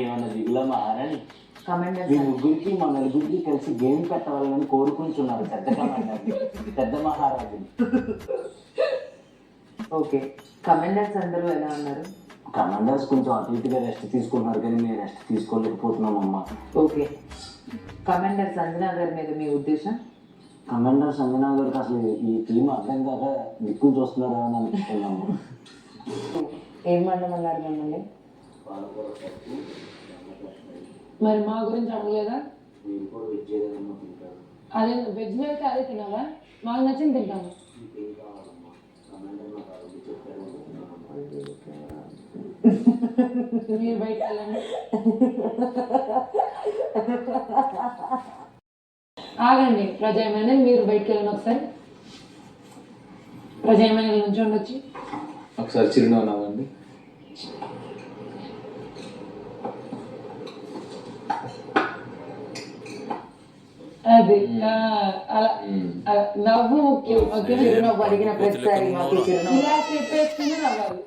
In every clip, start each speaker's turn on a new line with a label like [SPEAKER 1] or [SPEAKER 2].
[SPEAKER 1] ఏమన్నా దిగులా మారని
[SPEAKER 2] కమాండర్
[SPEAKER 1] మీ ముగ్గురికి మా నలుగురికి కలిసి గేమ్ పెట్టవాలని కోరుకుంటున్నారు పెద్ద కమాండర్ పెద్ద మహారాజు.
[SPEAKER 2] ఓకే, కమాండర్స్ అందరూ ఎలా ఉన్నారు?
[SPEAKER 1] కమాండర్స్ కొంచెం అటు ఇటుగా రెస్ట్ తీసుకుంటున్నారు కానీ మేము రెస్ట్ తీసుకోలేకపోతున్నాం అమ్మ.
[SPEAKER 2] ఓకే, కమాండర్ సంజనా గారి మీద మీ ఉద్దేశం?
[SPEAKER 1] కమాండర్ సంజనా గారికి అసలు ఈ టీం అర్థం కాక దిక్కులు చూస్తున్నారా అని అనుకుంటున్నాము.
[SPEAKER 2] ఏం వండమన్నారు మిమ్మల్ని?
[SPEAKER 3] మరి మా గురించి అడగలేదా? అదే వెజ్ అయితే అదే తినాలా? మాకు నచ్చింది తింటాము. మీరు బయటకు వెళ్ళండి. ఆగండి, ప్రజాయమైన మీరు బయటకు వెళ్ళండి. ఒకసారి ప్రజాయమైన నుంచి ఉండొచ్చు.
[SPEAKER 4] ఒకసారి చిరునవ్వు నవ్వండి.
[SPEAKER 3] అది అలా అలా నవ్వు ముఖ్యం. ఓకే,
[SPEAKER 2] చిరునవ్వు అడిగిన ప్రతిసారి మాకు చిరునవ్వు.
[SPEAKER 3] ఇలా చెప్పేసుకుని నవ్వాలి.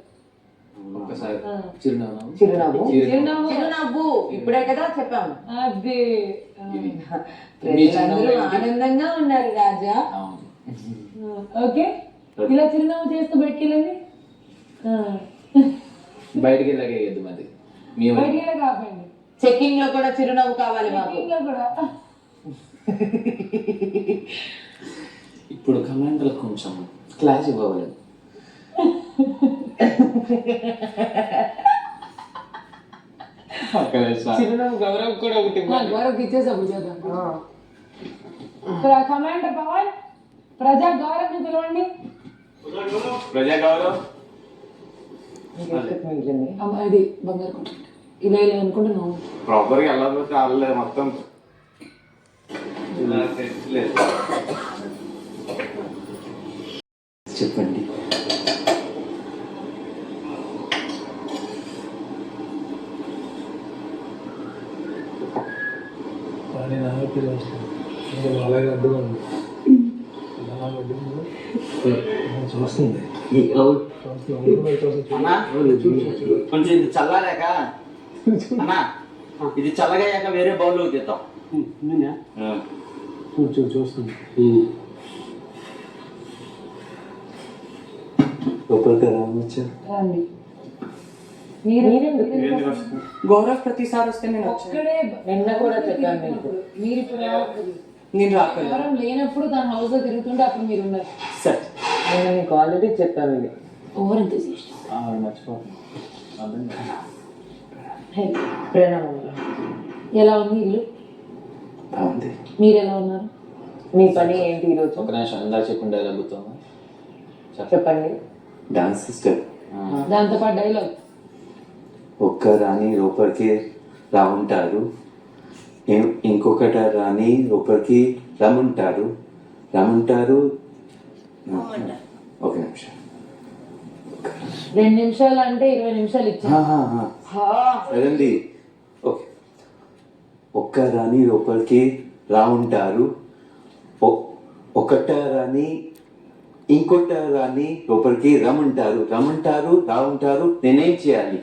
[SPEAKER 4] ఒకసారి చిరునవ్వు నవ్వు.
[SPEAKER 2] చిరునవ్వు
[SPEAKER 3] చిరునవ్వు
[SPEAKER 2] చిరునవ్వు ఇప్పుడే కదా చెప్పాము.
[SPEAKER 3] అది
[SPEAKER 2] ప్రజలందరూ ఆనందంగా ఉన్నారు రాజా.
[SPEAKER 3] ఓకే, ఇలా చిరునవ్వు చేస్తూ బయటికి వెళ్ళండి.
[SPEAKER 4] బయటికి వెళ్ళగేయద్దు మరి. మీ
[SPEAKER 3] బయటికి వెళ్ళక ఆపండి.
[SPEAKER 2] చెక్కింగ్ లో కూడా చిరునవ్వు కావాలి మాకు.
[SPEAKER 3] ఇంట్లో కూడా
[SPEAKER 4] ఇప్పుడు కమాండర్ కొంచెం క్లాస్ ఇవ్వలేదు. చిరునవ్వు గౌరవ్ కూడా ఒకటి
[SPEAKER 3] గౌరవ్ ఇచ్చేసి అప్పుడు చేద్దాం. కమాండర్ పవన్, ప్రజా గౌరవ్ పిలవండి.
[SPEAKER 4] ప్రజా గౌరవ్
[SPEAKER 3] అది బంగారు కొట్టు. ఇలా ఇలా అనుకుంటున్నావు.
[SPEAKER 4] ప్రాపర్గా వెళ్ళకపోతే వాళ్ళే మొత్తం
[SPEAKER 1] చెప్పండి.
[SPEAKER 5] చూస్తుంది
[SPEAKER 1] కొంచెం ఇది చల్లారాక అన్నా ఇది చల్లగాయాక వేరే బౌల్లోకి తీద్దాం.
[SPEAKER 5] చూస్తుంది
[SPEAKER 3] రండి. మీరు
[SPEAKER 2] గౌరవ్ ప్రతిసారి వస్తే నేను
[SPEAKER 3] ఒక్కడే
[SPEAKER 2] నిన్న కూడా చెప్పాను మీకు.
[SPEAKER 3] మీరు ఇప్పుడు రావట్లేదు.
[SPEAKER 2] నేను రాకపోయినా
[SPEAKER 3] గౌరవం లేనప్పుడు తన హౌస్ లో తిరుగుతుంటే అప్పుడు మీరు ఉన్నారు.
[SPEAKER 1] సరే
[SPEAKER 2] నేను మీకు ఆల్రెడీ చెప్పాను ఇది.
[SPEAKER 3] Over enthusiast.
[SPEAKER 2] ప్రణామములు.
[SPEAKER 3] ఎలా ఉంది ఇల్లు?
[SPEAKER 1] బాగుంది.
[SPEAKER 3] మీరు ఎలా ఉన్నారు?
[SPEAKER 2] మీ పని ఏంటి ఈరోజు?
[SPEAKER 4] ఒక నిమిషం ఇందా చెప్పండి డైలాగుతాము.
[SPEAKER 2] చెప్పండి.
[SPEAKER 1] డాన్స్ సిస్టర్
[SPEAKER 3] దాంతో పాటు డైలాగ్.
[SPEAKER 1] ఒక్క రాణి లోపలికి రావుంటారు, ఇంకొకట రాణి లోపలికి రమ్మంటారు. ఒక నిమిషం.
[SPEAKER 3] 2 నిమిషాలు అంటే 20 నిమిషాలు ఇచ్చాను.
[SPEAKER 1] సరేండి. ఓకే. ఒక్క రాణి లోపలికి రావుంటారు, ఒకట రాణి ఇంకొక రాణి లోపలికి రమ్మంటారు. రావుంటారు. నేనేం చేయాలి?